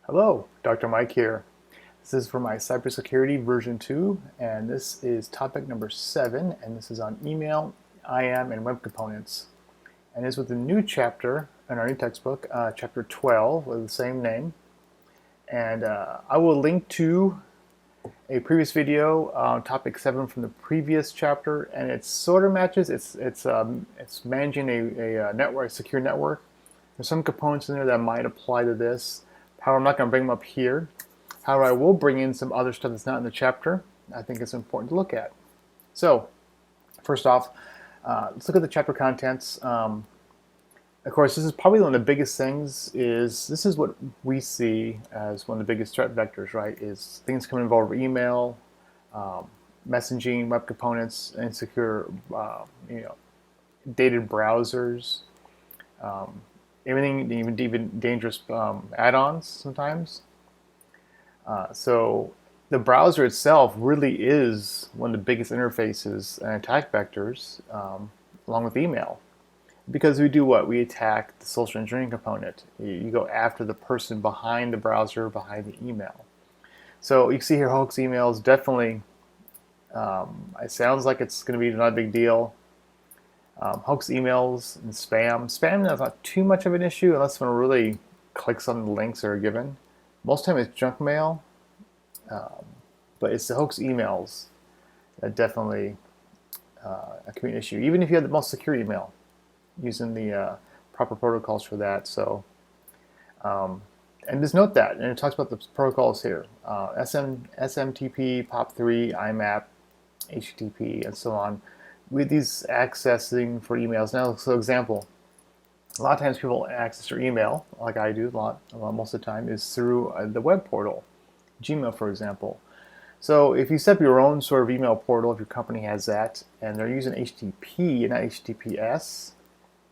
Hello, Dr. Mike here. This is for my cybersecurity version 2, and this is topic number 7, and this is on email, IAM, and web components. And it's with a new chapter in our new textbook, chapter 12, with the same name. And I will link to a previous video on topic 7 from the previous chapter, and it sort of matches. It's managing a network, a secure network. There's some components in there that might apply to this. However, I'm not going to bring them up here. However, I will bring in some other stuff that's not in the chapter. I think it's important to look at. So, first off, let's look at the chapter contents. Of course, this is probably one of the biggest things. This is what we see as one of the biggest threat vectors, right? Is things coming involved over email, messaging, web components, insecure, dated browsers. Everything, even dangerous add-ons sometimes. So the browser itself really is one of the biggest interfaces and attack vectors, along with email. Because we do what? We attack the social engineering component. You go after the person behind the browser, behind the email. So you can see here hoax emails, definitely, it sounds like it's going to be not a big deal. Hoax emails and spam. Spam is not too much of an issue unless someone really clicks on the links that are given. Most of the time it's junk mail, but it's the hoax emails that definitely can be an issue. Even if you have the most secure email, using the proper protocols for that. So, and just note that, and it talks about the protocols here: SMTP, POP3, IMAP, HTTP, and so on. With these accessing for emails. Now, so example, a lot of times people access their email, like I do most of the time, is through the web portal, Gmail, for example. So if you set up your own sort of email portal, if your company has that, and they're using HTTP and not HTTPS,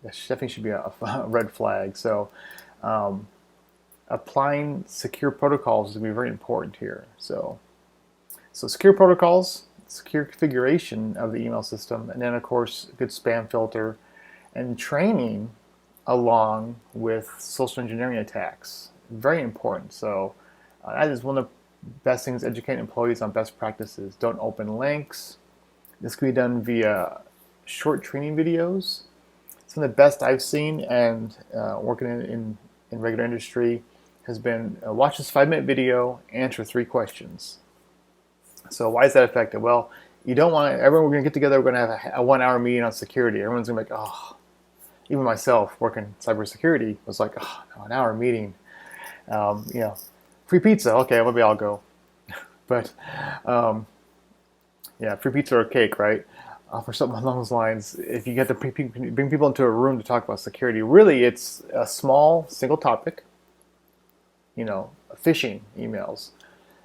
that definitely should be a red flag. So applying secure protocols is going to be very important here. So secure protocols, secure configuration of the email system, and then of course a good spam filter, and training along with social engineering attacks. Very important. So that is one of the best things, educating employees on best practices. Don't open links. This can be done via short training videos. Some of the best I've seen, and working in regular industry, has been watch this 5-minute video, answer 3 questions. So why is that effective? Well, you don't want everyone. We're going to get together. We're going to have a 1-hour meeting on security. Everyone's going to be like, oh. Even myself, working cybersecurity, was like, oh, no, an hour meeting. Free pizza. Okay, maybe I'll go. But yeah, free pizza or cake, right? For something along those lines. If you get to bring people into a room to talk about security, really, it's a small single topic. Phishing emails.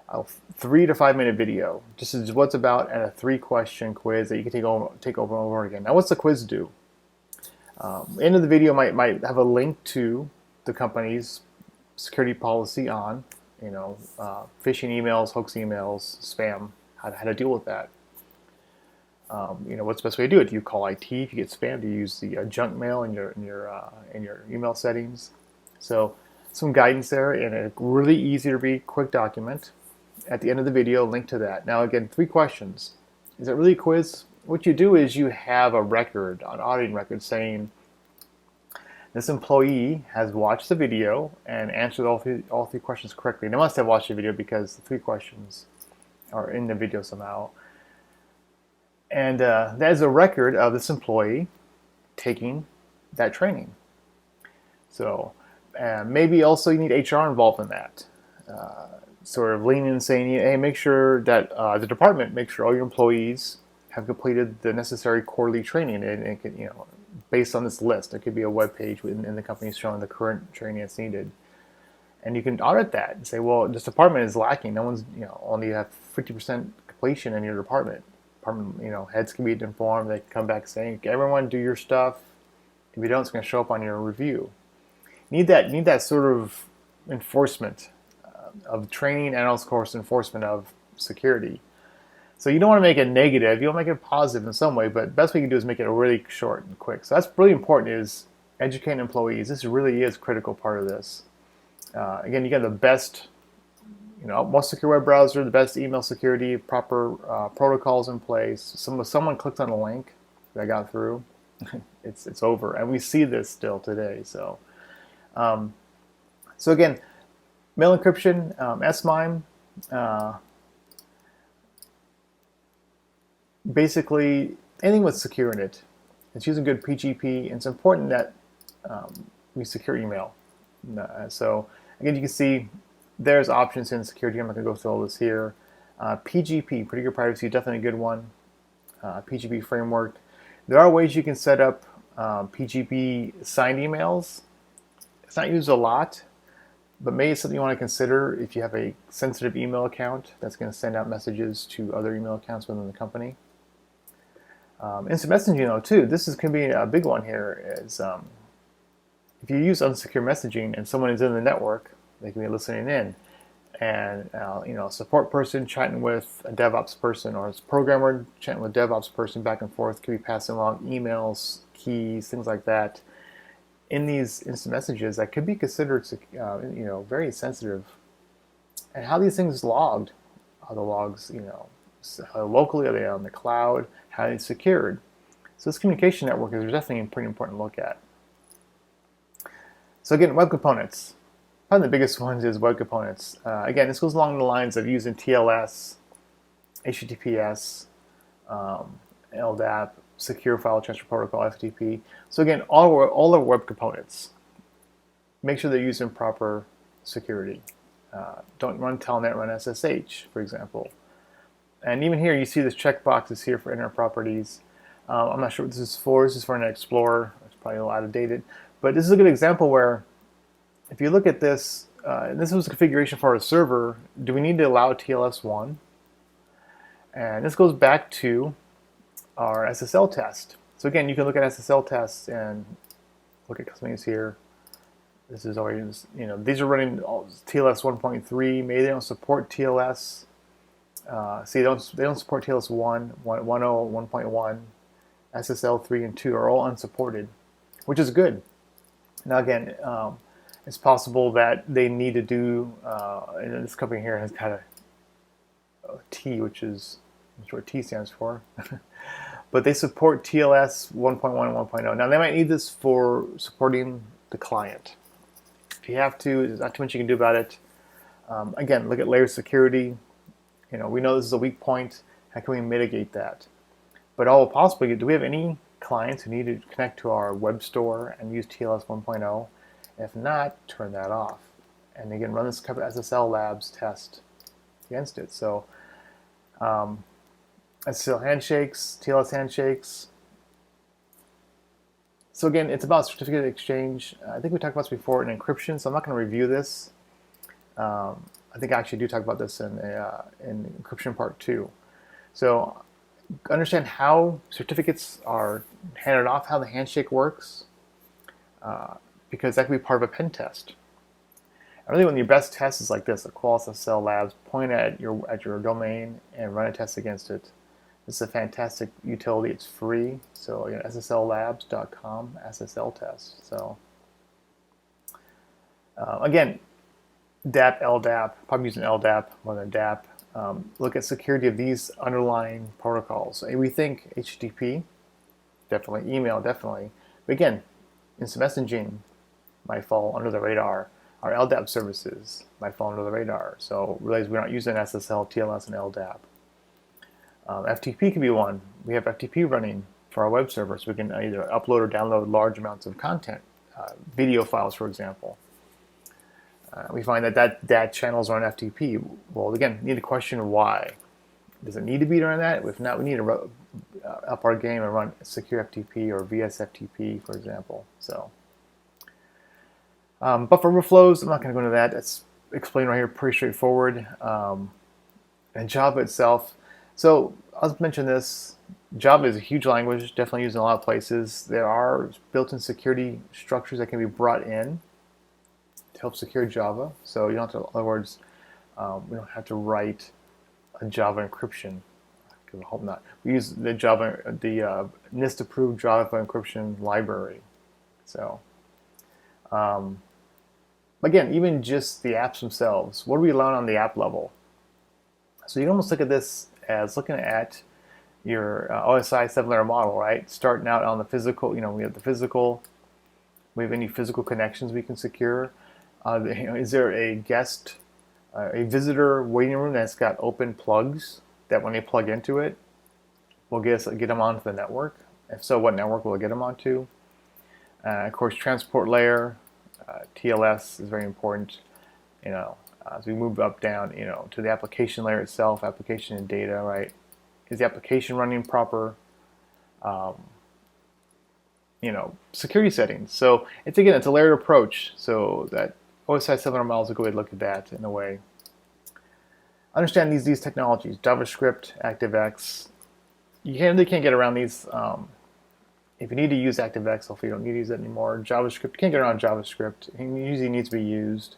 A 3 to 5 minute video. Just is what's about, and a 3-question quiz that you can take over and over again. Now, what's the quiz do? End of the video might have a link to the company's security policy on, phishing emails, hoax emails, spam, how to deal with that. What's the best way to do it? Do you call IT if you get spam? Do you use the junk mail in your email settings? So some guidance there, and a really easy to read, quick document. At the end of the video, link to that. Now again, 3 questions. Is it really a quiz? What you do is you have a record, an auditing record, saying this employee has watched the video and answered all three questions correctly. They must have watched the video because the 3 questions are in the video somehow. And that is a record of this employee taking that training. So maybe also you need HR involved in that. Sort of leaning and saying, hey, make sure that the department, make sure all your employees have completed the necessary quarterly training, and it could, based on this list, there could be a web page in the company showing the current training that's needed, and you can audit that and say, well, this department is lacking. No one's, only have 50% completion in your department. Heads can be informed. They can come back saying, everyone do your stuff. If you don't, it's going to show up on your review. Need that sort of enforcement of training, and of course enforcement of security. So you don't want to make it negative. You want to make it positive in some way, but the best we can do is make it really short and quick. So that's really important, is educating employees. This really is a critical part of this. Again, you get the best, most secure web browser, the best email security, proper protocols in place. Someone clicked on a link that got through, it's over, and we see this still today. So, so again, mail encryption, S-MIME. Basically, anything with secure in it. It's using good PGP, and it's important that we secure email. So again, you can see there's options in security. I'm not going to go through all this here. PGP, pretty good privacy, definitely a good one. PGP framework. There are ways you can set up PGP signed emails. It's not used a lot, but maybe it's something you want to consider if you have a sensitive email account that's going to send out messages to other email accounts within the company. Instant messaging, though, too. This can be a big one here. Is if you use unsecure messaging and someone is in the network, they can be listening in, and a support person chatting with a DevOps person, or a programmer chatting with a DevOps person back and forth, could be passing along emails, keys, things like that. In these instant messages, that could be considered, very sensitive. And how these things logged? Are the logs, locally? Are they on the cloud? How are they secured? So this communication network is definitely a pretty important to look at. So again, web components. Probably the biggest ones is web components. Again, this goes along the lines of using TLS, HTTPS, LDAP, Secure File Transfer Protocol, FTP. So again, all our web components, make sure they're using proper security. Don't run Telnet, run SSH, for example. And even here, you see this checkboxes here for internet properties. I'm not sure what this is for. This is for Internet Explorer. It's probably a little outdated. But this is a good example where, if you look at this, this was a configuration for our server. Do we need to allow TLS1? And this goes back to our SSL test. So again, you can look at SSL tests and look at custom use here. This is always, these are running TLS 1.3. Maybe they don't support TLS. See, they don't support TLS 1, 1.0, 1.1, SSL 3 and 2 are all unsupported, which is good. Now again, it's possible that they need to do, and this company here has got a T, which is, I'm not sure what T stands for, but they support TLS 1.1 and 1.0. Now they might need this for supporting the client. If you have to, there's not too much you can do about it. Again, look at layer security. We know this is a weak point. How can we mitigate that? But all possibly, do we have any clients who need to connect to our web store and use TLS 1.0? If not, turn that off. And again, run this SSL Labs test against it. So SSL handshakes, TLS handshakes. So again, it's about certificate exchange. I think we talked about this before in encryption, so I'm not going to review this. I think I actually do talk about this in encryption part 2. So understand how certificates are handed off, how the handshake works, because that could be part of a pen test. And really, when your best test is like this, a Qualys SSL Labs, point at your domain and run a test against it. This is a fantastic utility. It's free. So SSLLabs.com SSL test. So again, DAP, LDAP, probably using LDAP more than DAP. Look at security of these underlying protocols. We think HTTP, definitely, email, definitely. But again, instant messaging might fall under the radar. Our LDAP services might fall under the radar. So realize we're not using SSL, TLS, and LDAP. FTP could be one. We have FTP running for our web server, so we can either upload or download large amounts of content, video files, for example. We find that channels are on FTP. Well, again, we need to question why. Does it need to be doing that? If not, we need to up our game and run secure FTP or VSFTP, for example. So, buffer overflows, I'm not going to go into that. That's explained right here, pretty straightforward. And Java itself. So I'll mention this. Java is a huge language, definitely used in a lot of places. There are built-in security structures that can be brought in to help secure Java. So you don't have to, in other words, we don't have to write a Java encryption. I hope not. We use the NIST-approved Java encryption library. So Again, even just the apps themselves, what do we learn on the app level? So you can almost look at this as looking at your OSI 7-layer model, right? Starting out on the physical, we have the physical. We have any physical connections we can secure. Is there a guest, a visitor waiting room that's got open plugs that when they plug into it, will get them onto the network? If so, what network will it get them onto? Of course, transport layer, TLS is very important. As we move up down, to the application layer itself, application and data, right? Is the application running proper? Security settings. So it's a layered approach. So that OSI 700 miles, a good way to look at that in a way. Understand these technologies: JavaScript, ActiveX. You really can't get around these. If you need to use ActiveX, hopefully you don't need to use it anymore. JavaScript, you can't get around JavaScript. It usually needs to be used.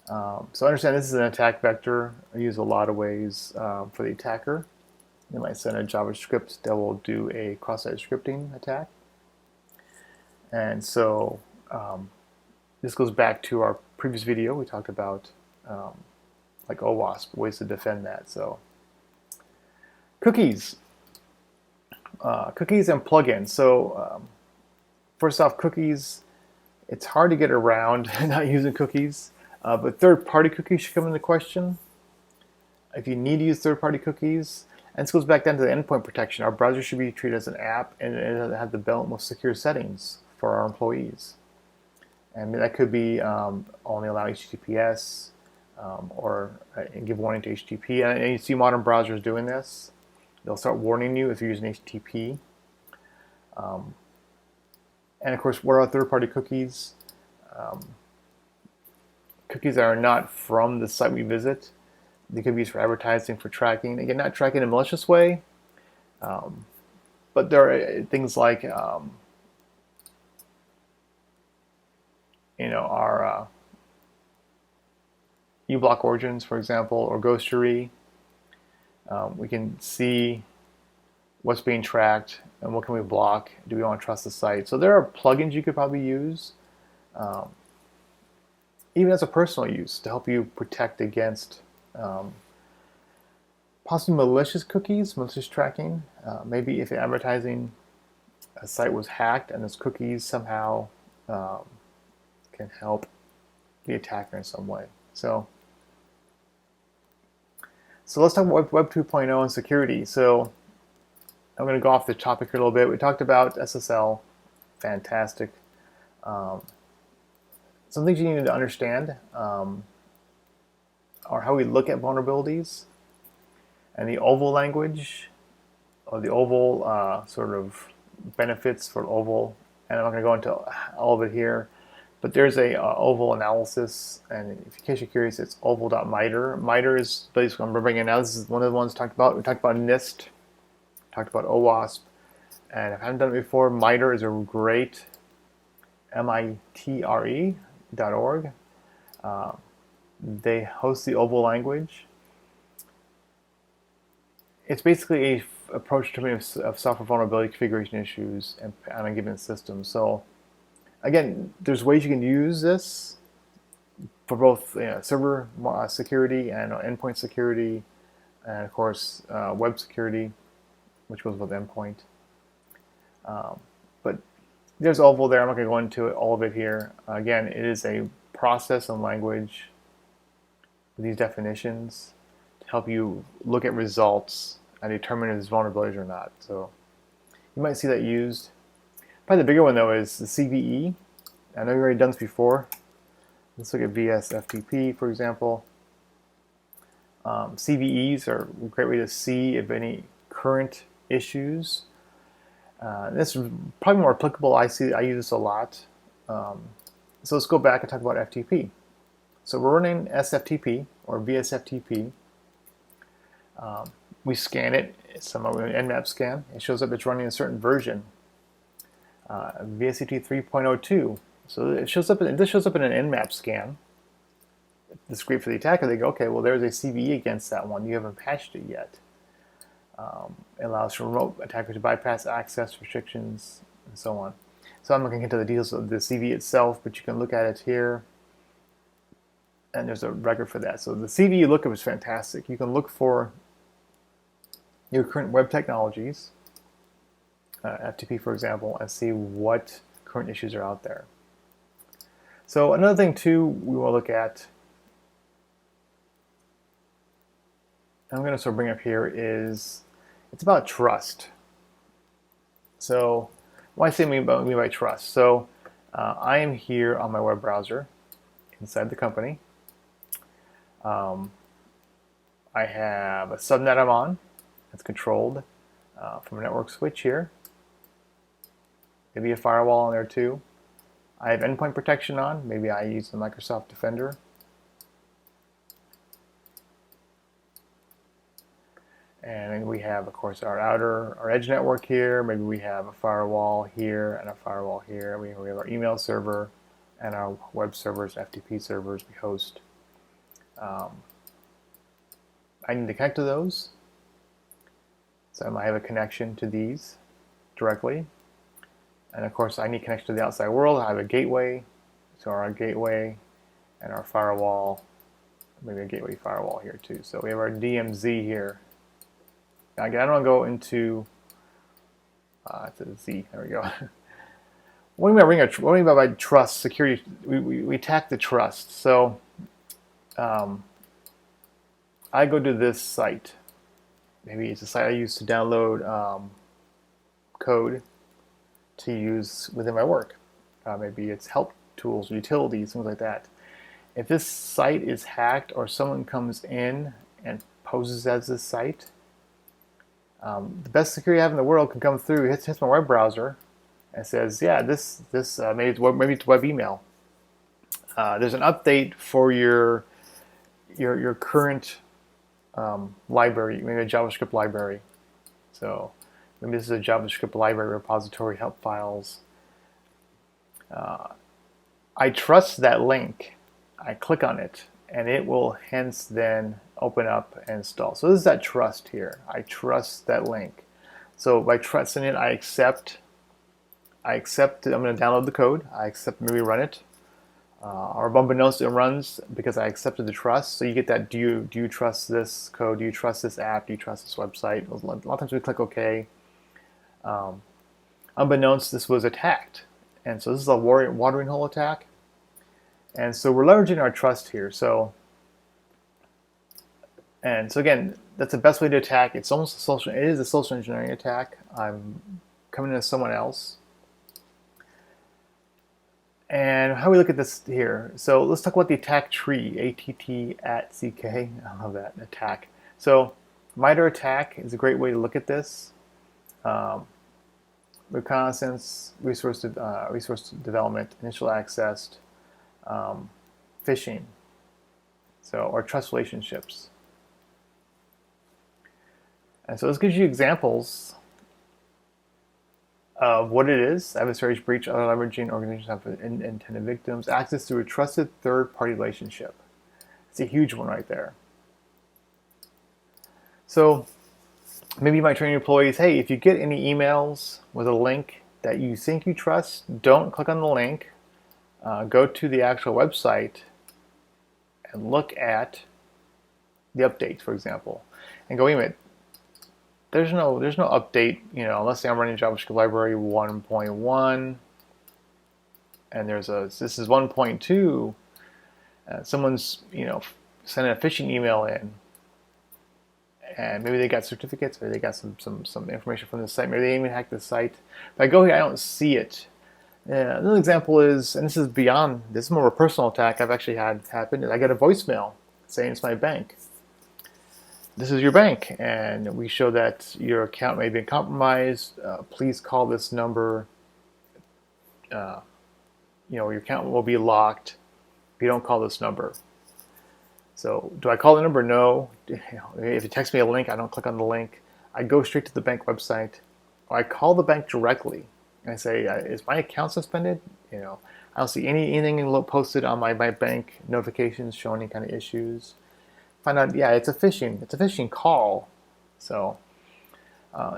So understand this is an attack vector. I use a lot of ways for the attacker. They might send a JavaScript that will do a cross-site scripting attack. And so this goes back to our previous video. We talked about like OWASP, ways to defend that. So cookies. Cookies and plugins. So first off, cookies, it's hard to get around not using cookies, but third-party cookies should come into question. If you need to use third-party cookies, and this goes back down to the endpoint protection. Our browser should be treated as an app and have the most secure settings for our employees. And that could be only allow HTTPS or give warning to HTTP. And you see modern browsers doing this. They'll start warning you if you're using HTTP. And of course, what are third-party cookies? Cookies that are not from the site we visit. They could be used for advertising, for tracking. Again, not tracking in a malicious way, but there are things like our uBlock origins, for example, or ghostery. We can see what's being tracked and what can we block. Do we want to trust the site? So there are plugins you could probably use, even as a personal use, to help you protect against possibly malicious cookies, malicious tracking. Maybe if advertising a site was hacked and those cookies somehow can help the attacker in some way. So let's talk about Web 2.0 and security. So I'm going to go off the topic here a little bit. We talked about SSL, fantastic. Some things you need to understand are how we look at vulnerabilities, and the OVAL language, or the OVAL sort of benefits for OVAL. And I'm not going to go into all of it here, but there's a OVAL analysis, and in case you're curious, it's oval.miter. MITRE is basically what I'm bringing now. This is one of the ones talked about. We talked about NIST, talked about OWASP, and if I haven't done it before, MITRE is a great mitre.org. They host the OVAL language. It's basically a approach to of software vulnerability configuration issues on a given system. So again, there's ways you can use this for both server security and endpoint security, and of course web security, which goes with endpoint. But there's OVAL there. I'm not going to go into all of it here. Again, it is a process and language with these definitions to help you look at results and determine if there's vulnerabilities or not. So you might see that used. Probably the bigger one though is the CVE. I know we've already done this before. Let's look at VSFTP, for example. CVEs are a great way to see if any current issues. This is probably more applicable. I use this a lot. So let's go back and talk about FTP. So we're running SFTP or VSFTP. We scan it. It's an Nmap scan. It shows up it's running a certain version, VSFTP 3.02. So this shows up in an Nmap scan. This is great for the attacker. They go, okay, well there's a CVE against that one. You haven't patched it yet. It allows for remote attackers to bypass access restrictions and so on. So I'm not going to get into the details of the CVE itself, but you can look at it here. and there's a record for that. So the CVE lookup is fantastic. You can look for your current web technologies, FTP for example, and see what current issues are out there. So another thing too we will look at, I'm going to sort of bring up here, is it's about trust. So what I say mean by trust. So I am here on my web browser inside the company. I have a subnet I'm on. It's controlled from a network switch here. Maybe a firewall on there too. I have endpoint protection on. Maybe I use the Microsoft Defender. And then we have, of course, our edge network here. Maybe we have a firewall here and a firewall here. We have our email server and our web servers, FTP servers we host. I need to connect to those. So I might have a connection to these directly. And of course, I need connection to the outside world. I have a gateway. So our gateway and our firewall, maybe a gateway firewall here too. So we have our DMZ here. Now, again, I don't want to go into to the Z. There we go. What do you mean by trust, security? We attack the trust. So I go to this site. Maybe it's a site I use to download code to use within my work. Maybe it's help tools, utilities, things like that. If this site is hacked or someone comes in and poses as this site, the best security I have in the world can come through, hits my web browser, and says, yeah, maybe it's web email. There's an update for your current library, maybe a JavaScript library. So maybe this is a JavaScript library repository, help files. I trust that link. I click on it, and it will hence then open up and install. So this is that trust here. I trust that link. So by trusting it, I accept I'm going to download the code. I accept, maybe run it. Or unbeknownst it runs because I accepted the trust. So you get that, do you trust this code? Do you trust this app? Do you trust this website? A lot of times we click OK. Unbeknownst, this was attacked. And so this is a watering hole attack. And so we're leveraging our trust here. So again, that's the best way to attack. It is a social engineering attack. I'm coming into someone else. And how we look at this here. So let's talk about the attack tree, ATT@CK. I love that, attack. So MITRE attack is a great way to look at this. Reconnaissance, resource development, initial access, phishing, or trust relationships. And so this gives you examples of what it is. Adversaries breach, other leveraging organizations have intended victims, access to a trusted third-party relationship. It's a huge one right there. So maybe you might train your employees, hey, if you get any emails with a link that you think you trust, don't click on the link. Go to the actual website and look at the updates, for example, and go, wait a minute, there's no update, let's say I'm running JavaScript library 1.1, and this is 1.2, someone's, sending a phishing email in, and maybe they got certificates, or they got some information from the site, maybe they even hacked the site. If I go here, I don't see it. Another example is, and this is more of a personal attack I've actually had happen, is I get a voicemail saying it's my bank. This is your bank, and we show that your account may have been compromised. Please call this number. Your account will be locked if you don't call this number. So do I call the number? No. If it texts me a link, I don't click on the link. I go straight to the bank website, or I call the bank directly. And I say, is my account suspended? I don't see anything posted on my bank notifications showing any kind of issues. Find out, yeah, it's a phishing call. So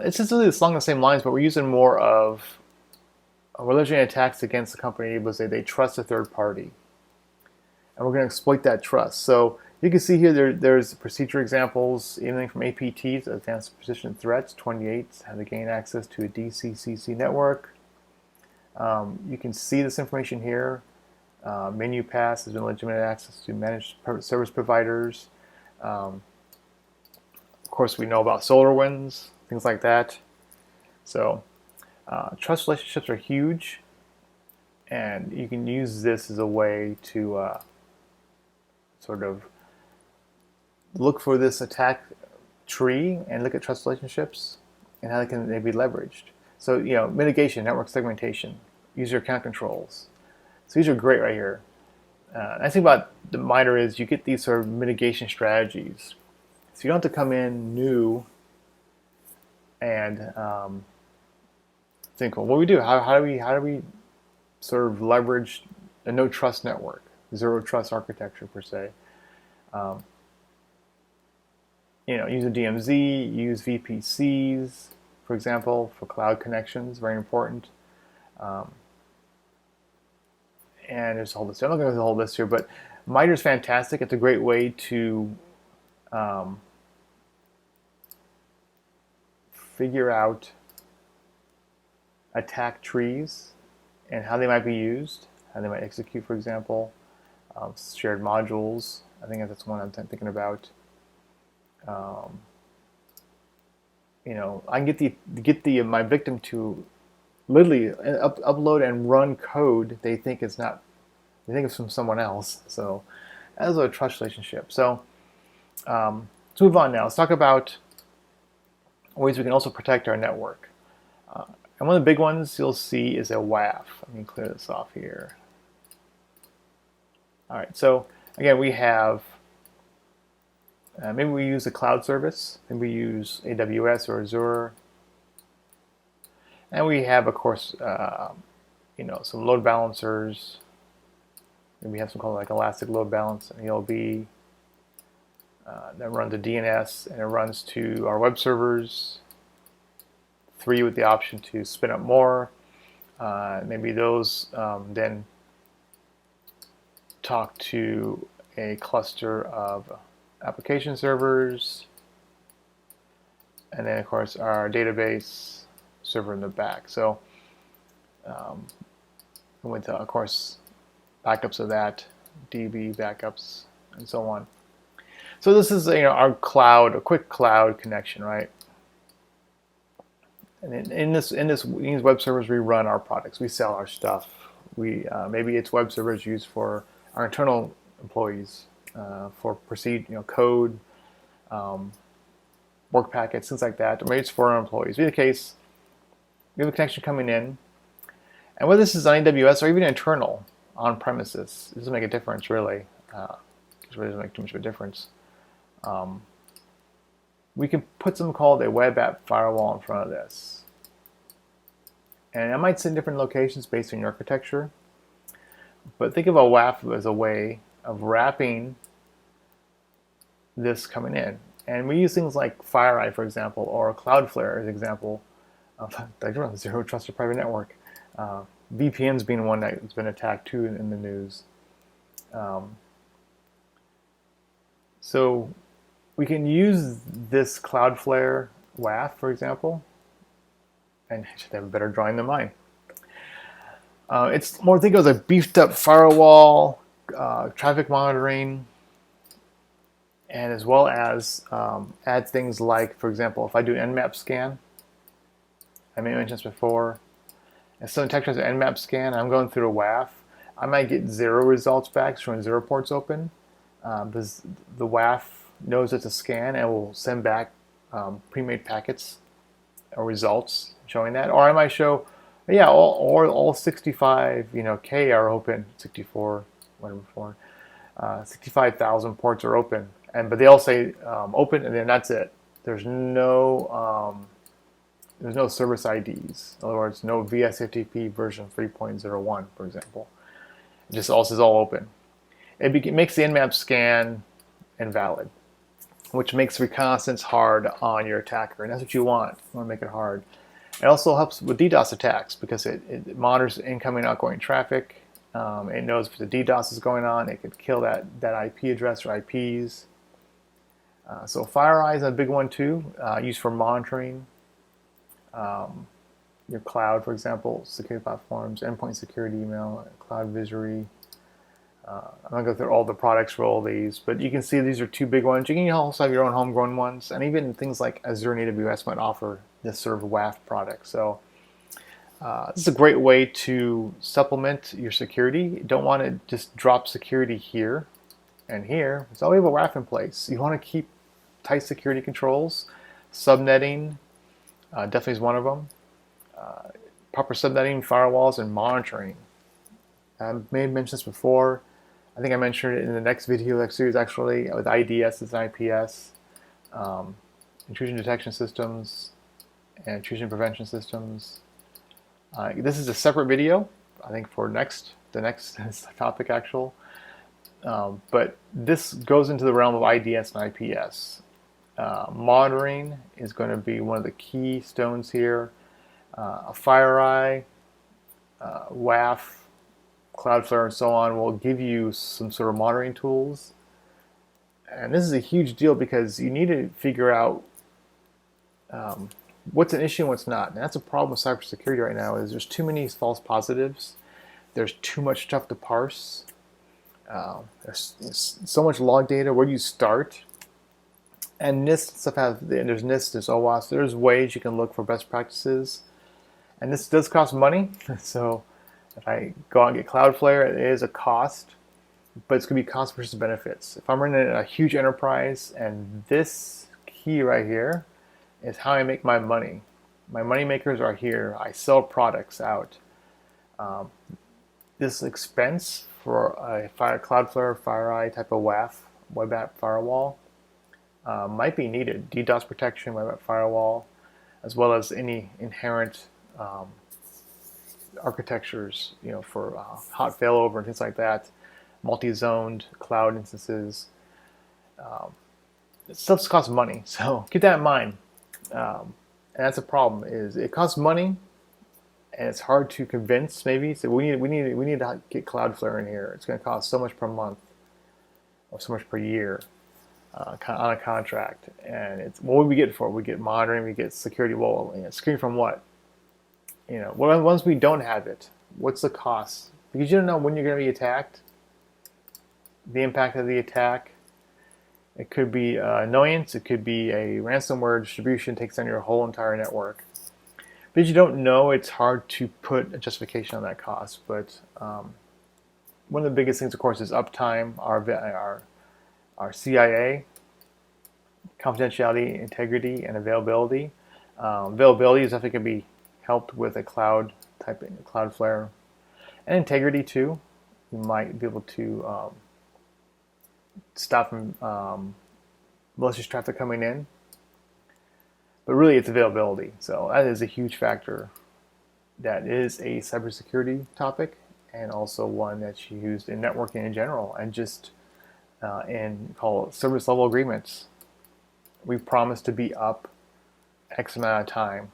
it's just really along the same lines, but we're using more of we're leveraging attacks against the company because they trust a third party. and we're going to exploit that trust. So you can see here there's procedure examples, anything from APTs, advanced persistent threats, 28, how to gain access to a DCCC network. You can see this information here. Menu pass has been legitimate access to managed service providers. Of course, we know about SolarWinds, things like that. So trust relationships are huge, and you can use this as a way to sort of look for this attack tree and look at trust relationships and how they be leveraged. So, mitigation, network segmentation, user account controls. So these are great right here. Nice thing about the MITRE is you get these sort of mitigation strategies. So you don't have to come in new and think, well, what do we do? How do we sort of leverage a no trust network, zero trust architecture per se? Use a DMZ, use VPCs, for example, for cloud connections, very important. And there's a whole list. I'm not going to go through the whole list here, but MITRE is fantastic. It's a great way to figure out attack trees and how they might be used, how they might execute, for example. Shared modules, I think that's one I'm thinking about. I can get my victim to literally upload and run code they think it's from someone else. So that's a trust relationship. So let's move on now. Let's talk about ways we can also protect our network. And one of the big ones you'll see is a WAF. Let me clear this off here. All right, so again, we have, maybe we use a cloud service, maybe we use AWS or Azure, and we have, of course, some load balancers. Maybe we have some called like Elastic Load Balance, and ELB, that runs a DNS, and it runs to our web servers, 3 with the option to spin up more. Maybe those then talk to a cluster of application servers, and then of course our database server in the back. So with of course backups of that, DB backups, and so on. So this is our cloud, a quick cloud connection, right? And in these web servers, we run our products, we sell our stuff. We maybe it's web servers used for our internal employees for code, work packets, things like that. Or maybe it's for our employees. In the case, we have a connection coming in, and whether this is on AWS or even internal on premises, it doesn't make a difference really. It really doesn't make too much of a difference. We can put something called a web app firewall in front of this, and it might sit in different locations based on your architecture. But think of a WAF as a way of wrapping this coming in. And we use things like FireEye, for example, or Cloudflare as an example. They run zero trusted private network. VPNs being one that's been attacked too in the news. So we can use this Cloudflare WAF, for example, and I should have a better drawing than mine. It's more, think of it as a beefed up firewall, traffic monitoring, and as well as add things like, for example, if I do an Nmap scan, I may have mentioned this before, if someone detects an Nmap scan, I'm going through a WAF, I might get 0 results back, showing 0 ports open, because the WAF knows it's a scan and will send back pre-made packets or results showing that. Or I might show, yeah, all 65 K are open, 64, whatever before, 65,000 ports are open, but they all say open, and then that's it. There's no service IDs. In other words, no VSFTP version 3.01, for example. It just all says all open. It makes the Nmap scan invalid, which makes reconnaissance hard on your attacker, and that's what you want. You want to make it hard. It also helps with DDoS attacks because it monitors incoming and outgoing traffic, It knows if the DDoS is going on. It could kill that IP address or IPs. So FireEye is a big one too, used for monitoring your cloud, for example, security platforms, endpoint security, email, cloud visory. I'm not going to go through all the products for all these, but you can see these are two big ones. You can also have your own homegrown ones, and even things like Azure and AWS might offer this sort of WAF product. So this is a great way to supplement your security. You don't want to just drop security here and here. So we have a WAF in place. You want to keep tight security controls. Subnetting definitely is one of them. Proper subnetting, firewalls, and monitoring. I may have mentioned this before. I think I mentioned it in the next video series actually with IDS and IPS, intrusion detection systems, and intrusion prevention systems. This is a separate video, I think, for the next topic actual. But this goes into the realm of IDS and IPS. Monitoring is going to be one of the key stones here. A FireEye, WAF, Cloudflare, and so on will give you some sort of monitoring tools. And this is a huge deal because you need to figure out what's an issue and what's not. And that's a problem with cybersecurity right now, is there's too many false positives. There's too much stuff to parse. There's so much log data. Where do you start? And NIST stuff there's NIST, there's OWASP, there's ways you can look for best practices. And this does cost money. So if I go out and get Cloudflare, it is a cost, but it's going to be cost versus benefits. If I'm running a huge enterprise and this key right here is how I make my money. My money makers are here. I sell products out. This expense for a Cloudflare, FireEye type of WAF, web app firewall, might be needed. DDoS protection, web app firewall, as well as any inherent architectures, for hot failover and things like that, multi-zoned cloud instances. It still costs money, so keep that in mind. And that's a problem. Is it costs money, and it's hard to convince. Maybe so we need to get Cloudflare in here. It's going to cost so much per month, or so much per year on a contract. And it's what would we get for it? We get monitoring, we get security. Well, security from what? Once we don't have it, what's the cost? Because you don't know when you're going to be attacked, the impact of the attack. It could be annoyance. It could be a ransomware distribution takes down your whole entire network. Because you don't know, it's hard to put a justification on that cost. But one of the biggest things, of course, is uptime, our CIA, confidentiality, integrity, and availability. Availability is definitely going to be helped with a cloud type, Cloudflare, and integrity too. You might be able to stop malicious traffic coming in, but really it's availability. So that is a huge factor. That is a cybersecurity topic, and also one that's used in networking in general, and just in service level agreements. We promise to be up X amount of time.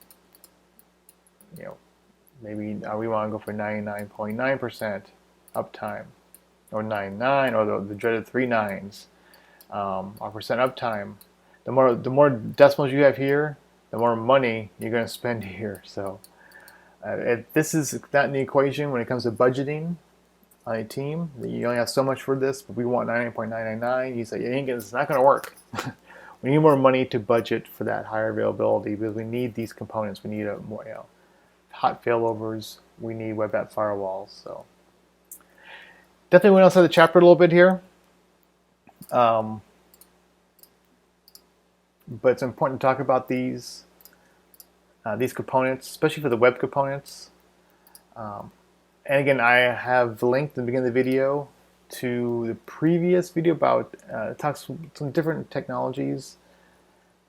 Maybe we want to go for 99.9% uptime, or 99, or the dreaded 3 nines, or percent uptime. The more decimals you have here, the more money you're going to spend here. So this is not in the equation when it comes to budgeting on a team. You only have so much for this, but we want 99.999. You say it's not going to work. We need more money to budget for that higher availability, because we need these components. We need more, hot failovers. We need web app firewalls. So definitely went outside the chapter a little bit here, but it's important to talk about these components, especially for the web components. And again, I have linked in the beginning of the video to the previous video about talks some different technologies.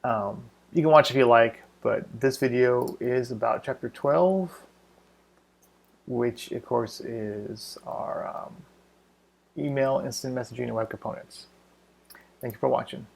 You can watch if you like, but this video is about chapter 12, which of course is our email, instant messaging, and web components. Thank you for watching.